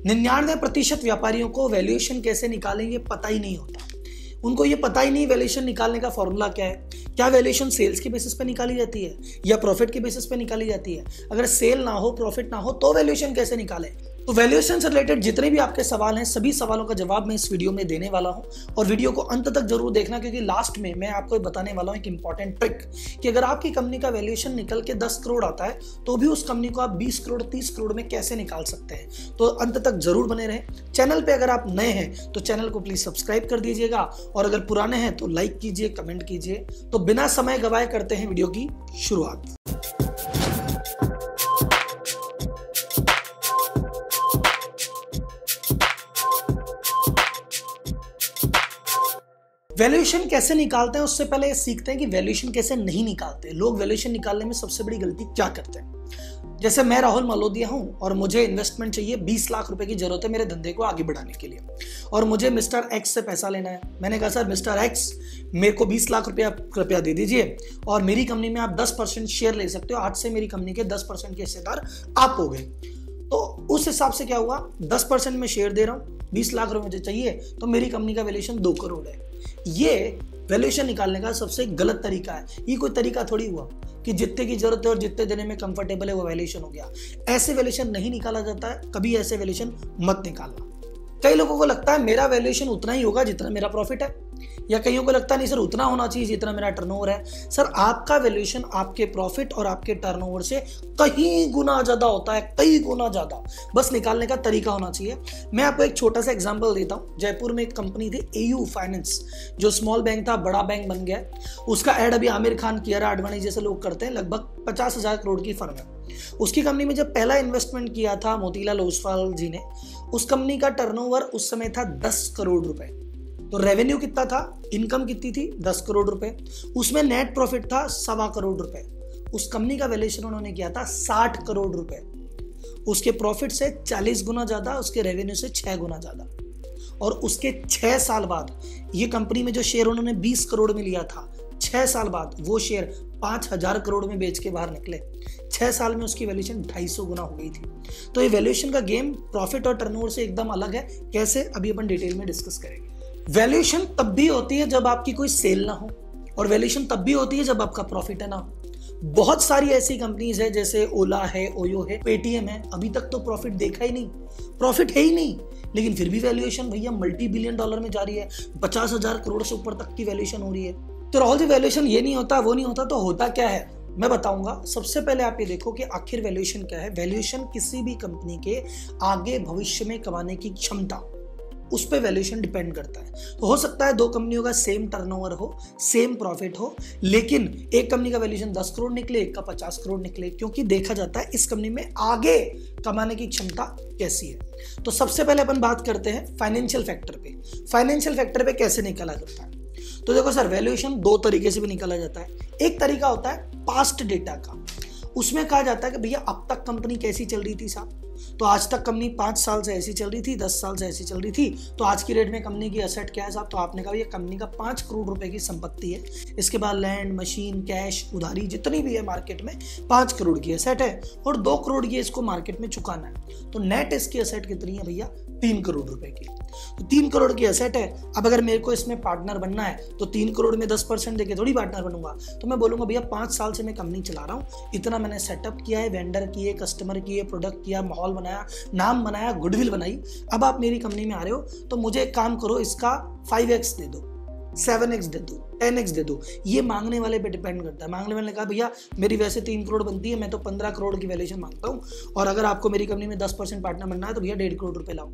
99% व्यापारियों को वैल्यूएशन कैसे निकालेंगे पता ही नहीं होता। उनको ये पता ही नहीं वैल्यूएशन निकालने का फॉर्मूला क्या है। क्या वैल्यूएशन सेल्स के बेसिस पे निकाली जाती है या प्रॉफिट के बेसिस पे निकाली जाती है? अगर सेल ना हो, प्रॉफिट ना हो तो वैल्यूएशन कैसे निकाले? तो वैल्यूएशन से रिलेटेड जितने भी आपके सवाल हैं, सभी सवालों का जवाब मैं इस वीडियो में देने वाला हूं और वीडियो को अंत तक जरूर देखना, क्योंकि लास्ट में मैं आपको बताने वाला हूं एक इंपॉर्टेंट ट्रिक कि अगर आपकी कंपनी का वैल्यूएशन निकल के 10 करोड़ आता है तो भी उस कंपनी को आप 20 करोड़ 30 करोड़ में कैसे निकाल सकते हैं। तो अंत तक जरूर बने रहें। चैनल पे अगर आप नए हैं तो चैनल को प्लीज सब्सक्राइब कर दीजिएगा और अगर पुराने हैं तो लाइक कीजिए, कमेंट कीजिए। तो बिना समय गवाए करते हैं वीडियो की शुरुआत। वैल्यूएशन कैसे निकालते हैं उससे पहले सीखते हैं कि वैल्यूएशन कैसे नहीं निकालते। लोग वैल्यूएशन निकालने में सबसे बड़ी गलती क्या करते हैं? जैसे मैं राहुल मालोदिया हूं और मुझे इन्वेस्टमेंट चाहिए, 20 लाख रुपए की जरूरत है मेरे धंधे को आगे बढ़ाने के लिए और मुझे मिस्टर एक्स से पैसा लेना है। मैंने कहा सर मिस्टर एक्स मेरे को 20 लाख रुपया कृपया दे दीजिए और मेरी कंपनी में आप 10% शेयर ले सकते हो। आज से मेरी कंपनी के 10% के हिस्सेदार आप हो गए। तो उस हिसाब से क्या हुआ, 10% में शेयर दे रहा हूं, 20 लाख रुपए मुझे चाहिए, तो मेरी कंपनी का वैल्यूएशन 2 करोड़ है। ये वैल्यूएशन निकालने का सबसे गलत तरीका है। ये कोई तरीका थोड़ी हुआ कि जितने की जरूरत है और जितने देने में कंफर्टेबल है वो वैल्यूएशन हो गया। ऐसे वैल्यूएशन नहीं निकाला जाता है, कभी ऐसे वैल्यूएशन मत निकालना। कई लोगों को लगता है मेरा वैल्यूएशन उतना ही होगा जितना मेरा प्रॉफिट है, या कईयों को लगता है नहीं सर उतना होना चाहिए जितना मेरा टर्नओवर है। सर आपका वैल्यूएशन आपके प्रॉफिट और आपके टर्नओवर से कहीं गुना ज्यादा होता है, कई गुना ज्यादा। बस निकालने का तरीका होना चाहिए। मैं आपको एक छोटा सा एग्जांपल देता हूं। जयपुर में एक कंपनी थी AU फाइनेंस, जो स्मॉल बैंक था बड़ा बैंक बन गया। उसका एड अभी आमिर खान, कियारा आडवाणी जैसे लोग करते हैं। लगभग 50,000 करोड़ की फर्म है। उसकी कंपनी में जब पहला इन्वेस्टमेंट किया था मोतीलाल ओसवाल जी ने, उस कंपनी का टर्नओवर उस समय था 10 करोड़ रुपए। तो रेवेन्यू कितना था, इनकम कितनी थी, 10 करोड़ रुपए। उसमें नेट प्रॉफिट था 1.25 करोड़ रुपए। उस कंपनी का वैल्यूएशन उन्होंने किया था 60 करोड़ रुपए। उसके प्रॉफिट से 40 गुना ज्यादा, उसके रेवेन्यू से 6 गुना ज्यादा। और उसके 6 साल बाद ये कंपनी में जो शेयर उन्होंने 20 करोड़ में लिया था, 6 साल बाद वो शेयर 5,000 करोड़ में बेच के बाहर निकले। 6 साल में उसकी वैल्यूएशन 250 गुना हो गई थी। तो ये वैल्यूएशन का गेम प्रॉफिट और टर्नओवर से एकदम अलग है। कैसे, अभी अपन डिटेल में डिस्कस करेंगे। वैल्यूएशन तब भी होती है जब आपकी कोई सेल ना हो, और वैल्यूएशन तब भी होती है जब आपका प्रॉफिट है ना हो। बहुत सारी ऐसी कंपनीज है जैसे ओला है, ओयो है, पेटीएम है, अभी तक तो प्रॉफिट देखा ही नहीं, प्रॉफिट है ही नहीं, लेकिन फिर भी वैल्यूएशन भैया $multi-billion डॉलर में जा रही है। 50,000 करोड़ से ऊपर तक की वैल्यूएशन हो रही है। तो राहुल जी वैल्यूएशन ये नहीं होता, वो नहीं होता, तो होता क्या है मैं बताऊंगा। सबसे पहले आप ये देखो कि आखिर वैल्यूएशन क्या है। वैल्यूएशन किसी भी कंपनी के आगे भविष्य में कमाने की क्षमता, उस पे वैल्यूएशन डिपेंड करता है। तो हो सकता है 2 कंपनियों का सेम टर्नओवर हो, सेम प्रॉफिट हो, लेकिन एक कंपनी का वैल्यूएशन 10 करोड़ निकले, एक का 50 करोड़ निकले, क्योंकि देखा जाता है इस कंपनी में आगे कमाने की क्षमता कैसी है। तो सबसे पहले अपन बात करते हैं फाइनेंशियल फैक्टर पे। फाइनेंशियल फैक्टर पे कैसे निकाला जाता है? तो देखो सर, वैल्यूएशन 2 तरीके से भी निकाला जाता है। एक तरीका होता है पास्ट डेटा का। उसमें कहा जाता है कि भैया अब तक कंपनी कैसी चल रही थी साहब, तो आज तक कंपनी 5 साल से ऐसी चल रही थी, 10 साल से ऐसी चल रही थी, तो आज की रेट में कंपनी की एसेट क्या है साहब? तो आपने कहा ये कंपनी का 5 करोड़ रुपए की संपत्ति है। इसके बाद लैंड, मशीन, कैश, उधारी जितनी भी है मार्केट में 5 करोड़ की एसेट है और 2 करोड़ की इसको मार्केट में चुकाना है। तो नेट इसकी एसेट कितनी है भैया? 3 करोड़ रुपए की। तो 3 करोड़ की एसेट है। अब अगर मेरे को इसमें पार्टनर बनना है तो 3 करोड़ में 10% देके थोड़ी पार्टनर बनूंगा। तो मैं बोलूंगा भैया 5 साल से मैं कंपनी चला रहा हूँ, इतना मैंने सेटअप किया है, वेंडर किए, कस्टमर किए, प्रोडक्ट किया, माहौल बनाया, नाम बनाया, गुडविल बनाई। अब आप मेरी कंपनी में आ रहे हो तो मुझे एक काम करो, इसका 5x दे दो, 7x दे दो, 10x दे दो। ये मांगने वाले पे डिपेंड करता है। मांगने वाले ने कहा भैया मेरी वैसे 3 करोड़ बनती है, मैं तो 15 करोड़ की वैल्यूएशन मांगता हूँ, और अगर आपको मेरी कंपनी में 10% पार्टनर बनना है तो भैया 1.5 करोड़ रुपए लाओ।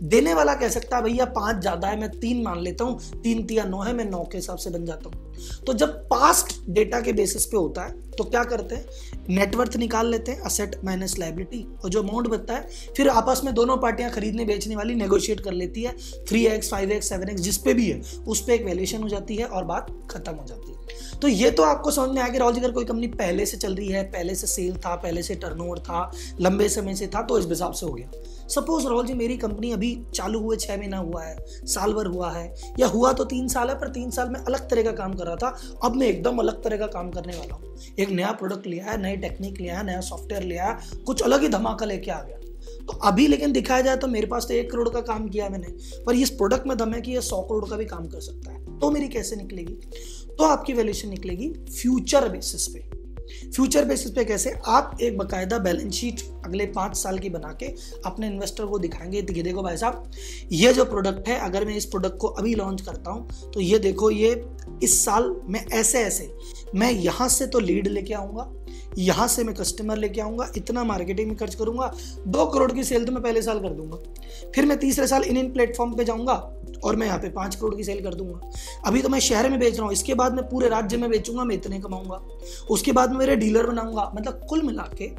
देने वाला कह सकता है भैया 5 ज्यादा है, मैं 3 मान लेता हूं, 3 तिया 9 है, मैं 9 के हिसाब से बन जाता हूं। तो जब पास्ट डेटा के बेसिस पे होता है तो क्या करते हैं, नेटवर्थ निकाल लेते हैं, असेट माइनस लायबिलिटी, और जो अमाउंट बचता है फिर आपस में दोनों पार्टियां खरीदने बेचने वाली नेगोशिएट कर लेती है। 3x 5x 7x जिस पे भी है उस पे एक वैल्यूएशन हो जाती है और बात खत्म हो जाती है। तो ये तो आपको समझ में आ गया राहुल जी, अगर कोई कंपनी पहले से चल रही है, पहले से सेल था, पहले से टर्नओवर था, लंबे समय से था, तो इस हिसाब से हो गया। सपोज राहुल जी मेरी कंपनी अभी चालू हुए 6 महीना हुआ है, साल भर हुआ है, या हुआ तो 3 साल है, पर 3 साल में अलग तरह का काम कर रहा था, अब मैं एकदम अलग तरह का काम करने वाला हूँ। एक नया प्रोडक्ट लिया है, नई टेक्निक लिया है, नया सॉफ्टवेयर लिया है, कुछ अलग ही धमाका लेके आ गया। तो अभी लेकिन दिखाया जाए तो मेरे पास तो 1 करोड़ का काम किया मैंने, पर इस प्रोडक्ट में दम है कि ये 100 करोड़ का भी काम कर सकता है। तो मेरी कैसे निकलेगी? तो आपकी वैल्यूएशन निकलेगी फ्यूचर बेसिस पे। फ्यूचर बेसिस पे कैसे? आप एक बकायदा बैलेंस शीट अगले 5 साल की बना के अपने इन्वेस्टर को दिखाएंगे कि देखो भाई साहब, ये जो प्रोडक्ट है, अगर मैं इस प्रोडक्ट को अभी लॉन्च करता हूं तो ये देखो, ये इस साल मैं ऐसे मैं यहां से तो लीड लेके आऊंगा, यहां से मैं कस्टमर लेके आऊंगा, इतना मार्केटिंग में खर्च करूंगा, 2 करोड़ की सेल तो मैं पहले साल कर दूंगा। फिर मैं तीसरे साल इन प्लेटफॉर्म पे जाऊंगा और मैं यहाँ पे 5 करोड़ की सेल कर दूंगा। अभी तो मैं शहर में बेच रहा हूँ, इसके बाद मैं पूरे राज्य में बेचूंगा, मैं इतने कमाऊंगा। उसके बाद मेरे डीलर बनाऊंगा। मतलब कुल मिला के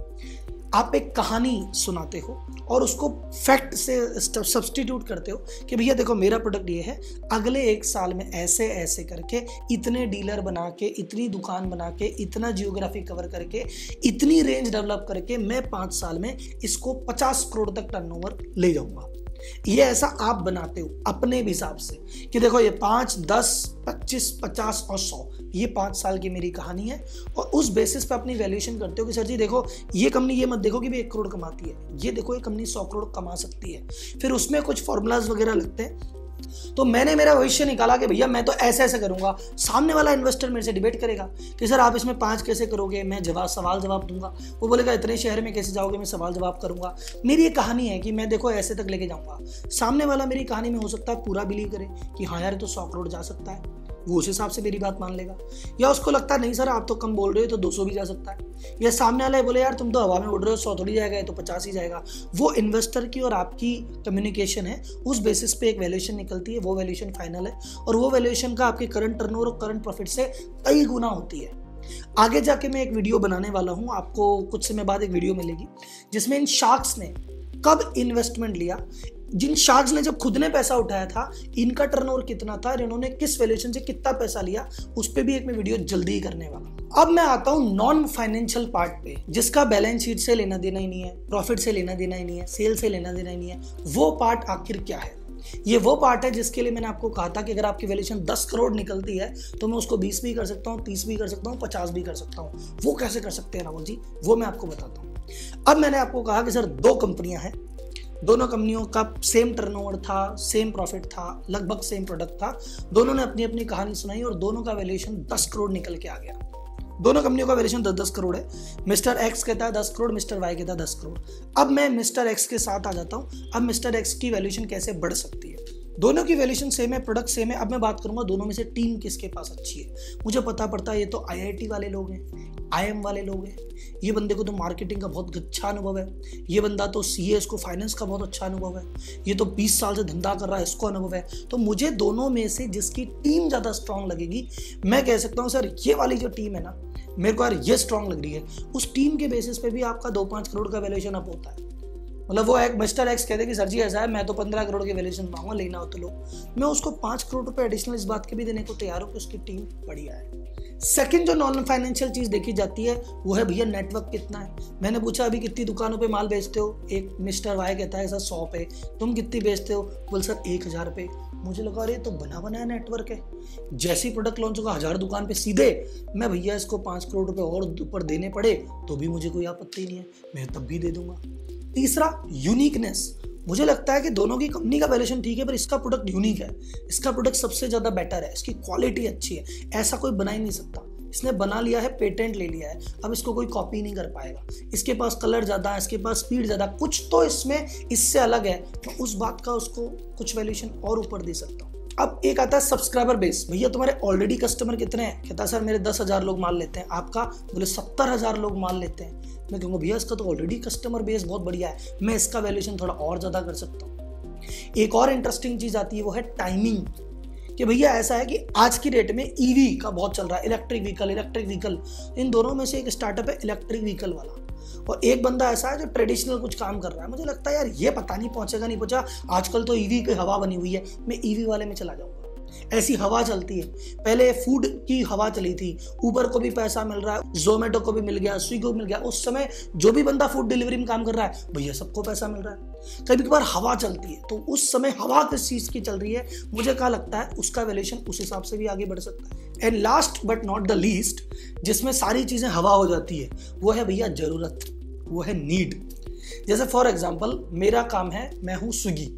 आप एक कहानी सुनाते हो और उसको फैक्ट से सब्स्टिट्यूट करते हो कि भैया देखो मेरा प्रोडक्ट ये है, अगले 1 साल में ऐसे करके इतने डीलर बना के, इतनी दुकान बना के, इतना जियोग्राफी कवर करके, इतनी रेंज डेवलप करके मैं 5 साल में इसको 50 करोड़ तक टर्नओवर ले जाऊंगा। ये ऐसा आप बनाते हो अपने हिसाब से कि देखो ये 5, 10, 25, 50 और 100, ये 5 साल की मेरी कहानी है। और उस बेसिस पे अपनी वैल्यूएशन करते हो कि सर जी देखो ये कंपनी, ये मत देखो कि भी 1 करोड़ कमाती है, ये देखो ये कंपनी 100 करोड़ कमा सकती है। फिर उसमें कुछ फॉर्मूलाज वगैरह लगते हैं। तो मैंने मेरा भविष्य निकाला कि भैया मैं तो ऐसे करूंगा। सामने वाला इन्वेस्टर मेरे से डिबेट करेगा कि सर आप इसमें 5 कैसे करोगे, मैं सवाल जवाब दूंगा। वो बोलेगा इतने शहर में कैसे जाओगे, मैं सवाल जवाब करूंगा। मेरी ये कहानी है कि मैं देखो ऐसे तक लेके जाऊंगा। सामने वाला मेरी कहानी में हो सकता है पूरा बिलीव करे कि हाँ यार तो 100 करोड़ जा सकता है, वो उस हिसाब से मेरी बात मान लेगा। या उसको लगता है नहीं सर आप तो कम बोल रहे हो, तो 200 भी जा सकता है। या सामने वाला बोले यार तुम तो हवा में उड़ रहे हो, 100 थोड़ी जाएगा, तो 50 ही जाएगा। वो इन्वेस्टर की और आपकी कम्युनिकेशन है, उस बेसिस पे एक वैल्यूएशन निकलती है। वो वैल्यूएशन फाइनल है और वो वैल्यूएशन का आपके करंट टर्नओवर और करंट प्रॉफिट से कई गुना होती है। आगे जाके मैं एक वीडियो बनाने वाला हूं, आपको कुछ समय बाद एक वीडियो मिलेगी जिसमें इन शार्क्स ने कब इन्वेस्टमेंट लिया, जिन शार्क्स ने जब खुद ने पैसा उठाया था, इनका टर्नओवर कितना था और इन्होंने किस वैल्यूएशन से कितना पैसा लिया, उस पे भी एक मैं वीडियो जल्दी ही करने वाला हूं। अब मैं आता हूं नॉन फाइनेंशियल पार्ट पे, जिसका बैलेंस शीट से लेना देना ही नहीं है, प्रॉफिट से लेना देना ही नहीं है, सेल से लेना देना ही नहीं है। वो पार्ट आखिर क्या है? ये वो पार्ट है जिसके लिए मैंने आपको कहा था कि अगर आपकी वैल्यूएशन 10 करोड़ निकलती है तो मैं उसको 20 भी कर सकता हूँ, 30 भी कर सकता हूँ, 50 भी कर सकता हूँ। वो कैसे कर सकते हैं राहुल जी, वो मैं आपको बताता हूँ। अब मैंने आपको कहा कि सर 2 कंपनियां हैं, दोनों कंपनियों का सेम टर्नओवर था, सेम प्रॉफिट था, लगभग सेम प्रोडक्ट था। दोनों ने अपनी अपनी कहानी सुनाई और दोनों का वैल्यूएशन 10 करोड़ निकल के आ गया। दोनों कंपनियों का वैल्यूएशन 10-10 करोड़ है। मिस्टर एक्स कहता है 10 करोड़, मिस्टर वाई कहता है 10 करोड़। अब मैं मिस्टर एक्स के साथ आ जाता हूं। अब मिस्टर एक्स की वैल्यूएशन कैसे बढ़ सकती है? दोनों की वैल्यूएशन सेम है, प्रोडक्ट सेम है। अब मैं बात करूंगा दोनों में से टीम किसके पास अच्छी है। मुझे पता पड़ता है ये तो IIT वाले लोग हैं, IIM वाले लोग हैं, ये बंदे को तो मार्केटिंग का बहुत अच्छा अनुभव है, ये बंदा तो CA, इसको फाइनेंस का बहुत अच्छा अनुभव है, ये तो 20 साल से धंधा कर रहा है, इसको अनुभव है। तो मुझे दोनों में से जिसकी टीम ज़्यादा स्ट्रांग लगेगी, मैं कह सकता हूँ सर ये वाली जो टीम है ना, मेरे को यार ये स्ट्रांग लग रही है, उस टीम के बेसिस पे भी आपका 2-5 करोड़ का वैल्यूएशन अप होता है। मतलब वो एक मिस्टर एक्स कहते कि सर जी ऐसा है, मैं तो 15 करोड़ की वैल्यूएशन पाऊंगा, लेना हो तो लो। मैं उसको 5 करोड़ रुपए एडिशनल इस बात के भी देने को तैयार हूँ कि उसकी टीम बढ़िया है। सेकंड जो नॉन फाइनेंशियल चीज देखी जाती है वो है भैया नेटवर्क कितना है। मैंने पूछा अभी कितनी दुकानों पे माल बेचते हो, एक मिस्टर वाई कहता है सर 100 पे। तुम कितनी बेचते हो? बोल सर 1000 पे। मुझे लगा अरे तो बना बनाया नेटवर्क है। जैसी प्रोडक्ट लॉन्च होगा 1000 दुकान पे सीधे मैं भैया इसको 5 करोड़ रुपए और ऊपर देने पड़े तो भी मुझे कोई आपत्ति नहीं है, मैं तब भी दे दूंगा। तीसरा यूनिकनेस। मुझे लगता है कि दोनों की कंपनी का वैल्यूएशन ठीक है, पर इसका प्रोडक्ट यूनिक है, इसका प्रोडक्ट सबसे ज्यादा बेटर है, इसकी क्वालिटी अच्छी है, ऐसा कोई बना ही नहीं सकता। इसने बना लिया है, पेटेंट ले लिया है, अब इसको कोई कॉपी नहीं कर पाएगा। इसके पास कलर ज्यादा है, इसके पास स्पीड ज्यादा, कुछ तो इसमें इससे अलग है, तो उस बात का उसको कुछ वैल्यूएशन और ऊपर दे सकता हूँ। अब एक आता है सब्सक्राइबर बेस। भैया तुम्हारे ऑलरेडी कस्टमर कितने हैं? कहता है सर मेरे 10,000 लोग मान लेते हैं। आपका? बोले 70,000 लोग मान लेते हैं। मैं कहूँगा भैया इसका तो ऑलरेडी कस्टमर बेस बहुत बढ़िया है, मैं इसका वैल्यूएशन थोड़ा और ज़्यादा कर सकता हूँ। एक और इंटरेस्टिंग चीज़ आती है, वो है टाइमिंग। कि भैया ऐसा है कि आज की डेट में ईवी का बहुत चल रहा है, इलेक्ट्रिक व्हीकल। इन दोनों में से एक स्टार्टअप है इलेक्ट्रिक व्हीकल वाला, और एक बंदा ऐसा है जो ट्रेडिशनल कुछ काम कर रहा है। मुझे लगता है यार ये पता नहीं पहुंचेगा नहीं पहुंचा, आजकल तो ईवी की हवा बनी हुई है, मैं ईवी वाले में चला जाऊंगा। ऐसी हवा चलती है। पहले फूड की हवा चली थी, ऊबर को भी पैसा मिल रहा है, जोमेटो को भी मिल गया, स्विगी को मिल गया। उस समय जो भी बंदा फूड डिलीवरी में काम कर रहा है भैया सबको पैसा मिल रहा है। कभी कभार हवा चलती है, तो उस समय हवा किस चीज की चल रही है, मुझे क्या लगता है उसका वैल्यूएशन उस हिसाब से भी आगे बढ़ सकता है। And last but not the least, जिसमें सारी चीजें हवा हो जाती है, वो है भैया जरूरत, वो है नीड। जैसे फॉर एग्जांपल मेरा काम है, मैं हूँ स्विगी,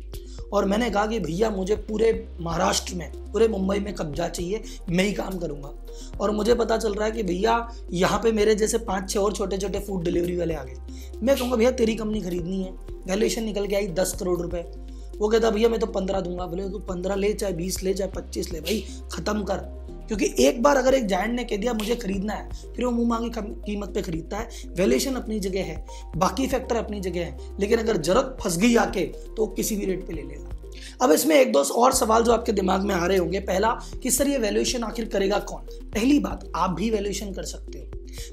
और मैंने कहा कि भैया मुझे पूरे महाराष्ट्र में, पूरे मुंबई में कब्जा चाहिए, मैं ही काम करूंगा। और मुझे पता चल रहा है कि भैया यहाँ पे मेरे जैसे 5-6 और छोटे छोटे फूड डिलीवरी वाले आ गए। मैं कहूँगा भैया तेरी कंपनी खरीदनी है, वैल्यूएशन निकल के आई 10 करोड़ रुपए। वो कहता भैया मैं तो 15 दूंगा। बोले तू 15 ले, चाहे 20 ले, चाहे 25 ले, भाई खत्म कर। क्योंकि एक बार अगर एक जायंट ने कह दिया मुझे खरीदना है, फिर वो मुंह मांगी कीमत पे खरीदता है। वैल्यूएशन अपनी जगह है, बाकी फैक्टर अपनी जगह है, लेकिन अगर जरूरत फंस गई आके तो किसी भी रेट पे ले लेगा। अब इसमें एक दो और सवाल जो आपके दिमाग में आ रहे होंगे। पहला, कि सर ये वैल्यूएशन आखिर करेगा कौन? पहली बात, आप भी वैल्यूएशन कर सकते हो।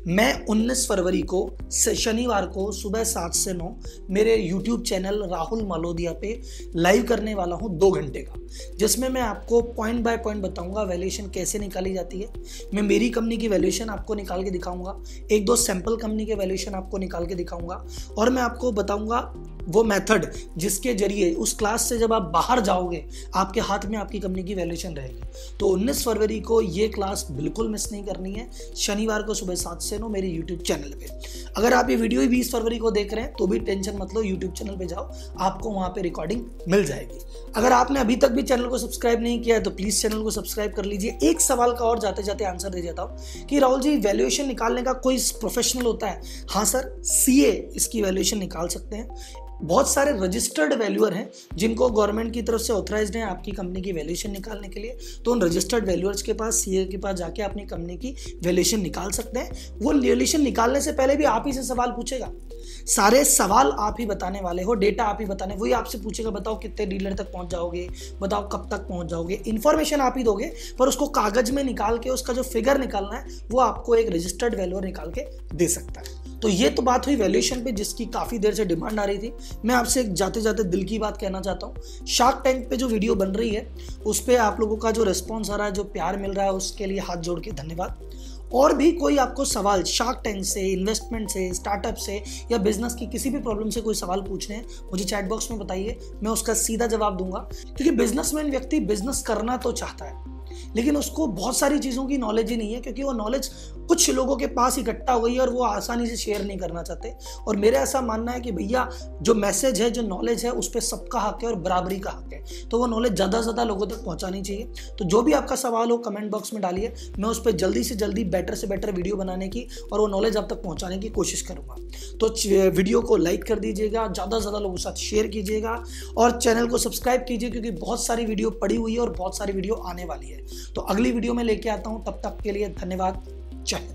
मैं 19 फरवरी को शनिवार को सुबह 7 से 9 मेरे YouTube चैनल राहुल मालोदिया पे लाइव करने वाला हूं 2 घंटे का, जिसमें मैं आपको पॉइंट बाय पॉइंट बताऊंगा वैल्यूएशन कैसे निकाली जाती है। मैं मेरी कंपनी की वैल्यूएशन आपको निकाल के दिखाऊंगा, 1-2 सैंपल कंपनी के वैल्यूएशन आपको निकाल के दिखाऊंगा, और मैं आपको बताऊंगा वो मेथड जिसके जरिए उस क्लास से जब आप बाहर जाओगे आपके हाथ में आपकी कंपनी की वैल्यूएशन रहेगी। तो 19 फरवरी को ये क्लास बिल्कुल मिस नहीं करनी है, शनिवार को सुबह 7 से 9 मेरे YouTube चैनल पे। अगर आप ये वीडियो 20 फरवरी को देख रहे हैं तो भी टेंशन मत लो, YouTube चैनल पे जाओ, आपको वहां पे रिकॉर्डिंग मिल जाएगी। अगर आपने अभी तक भी चैनल को सब्सक्राइब नहीं किया है तो प्लीज चैनल को सब्सक्राइब कर लीजिए। एक सवाल का और जाते जाते आंसर दे जाता हूँ कि राहुल जी वैल्यूएशन निकालने का कोई प्रोफेशनल होता है? हाँ सर, CA इसकी वैल्यूएशन निकाल सकते हैं। बहुत सारे रजिस्टर्ड वैल्यूअर हैं जिनको गवर्नमेंट की तरफ से ऑथराइज्ड है आपकी कंपनी की वैल्यूएशन निकालने के लिए। तो उन रजिस्टर्ड वैल्यूअर्स के पास, CA के पास जाके अपनी कंपनी की वैल्यूएशन निकाल सकते हैं। वो वैल्यूएशन निकालने से पहले भी आप ही से सवाल पूछेगा, सारे सवाल आप ही बताने वाले हो, डेटा आप ही बताने, वही आपसे पूछेगा बताओ कितने डीलर तक पहुंच जाओगे, बताओ कब तक पहुंच जाओगे। इन्फॉर्मेशन आप ही दोगे, पर उसको कागज में निकाल के उसका जो फिगर निकालना है वो आपको एक रजिस्टर्ड वैल्यूअर निकाल के दे सकता है। तो ये तो बात हुई वैल्यूएशन पे, जिसकी काफी देर से डिमांड आ रही थी। मैं आपसे जाते जाते दिल की बात कहना चाहता हूँ, शार्क टैंक पे जो वीडियो बन रही है उस पे आप लोगों का जो रिस्पॉन्स आ रहा है, जो प्यार मिल रहा है, उसके लिए हाथ जोड़ के धन्यवाद। और भी कोई आपको सवाल शार्क टैंक से, इन्वेस्टमेंट से, स्टार्टअप से या बिजनेस की किसी भी प्रॉब्लम से कोई सवाल पूछने हैं, मुझे चैट बॉक्स में बताइए, मैं उसका सीधा जवाब दूंगा। क्योंकि बिजनेसमैन व्यक्ति बिजनेस करना तो चाहता है, लेकिन उसको बहुत सारी चीज़ों की नॉलेज ही नहीं है, क्योंकि वो नॉलेज कुछ लोगों के पास इकट्ठा हो गई है और वो आसानी से शेयर नहीं करना चाहते। और मेरा ऐसा मानना है कि भैया जो मैसेज है, जो नॉलेज है, उस पर सबका हक है और बराबरी का हक है, तो वो नॉलेज ज़्यादा से ज़्यादा लोगों तक पहुंचानी चाहिए। तो जो भी आपका सवाल हो कमेंट बॉक्स में डालिए, मैं उस पर जल्दी से जल्दी बेटर से बेटर वीडियो बनाने की और वो नॉलेज आप तक पहुँचाने की कोशिश करूँगा। तो वीडियो को लाइक कर दीजिएगा, ज़्यादा से ज़्यादा लोगों के साथ शेयर कीजिएगा और चैनल को सब्सक्राइब कीजिए, क्योंकि बहुत सारी वीडियो पड़ी हुई है और बहुत सारी वीडियो आने वाली है। तो अगली वीडियो में लेके आता हूँ, तब तक के लिए धन्यवाद। जय हिंद।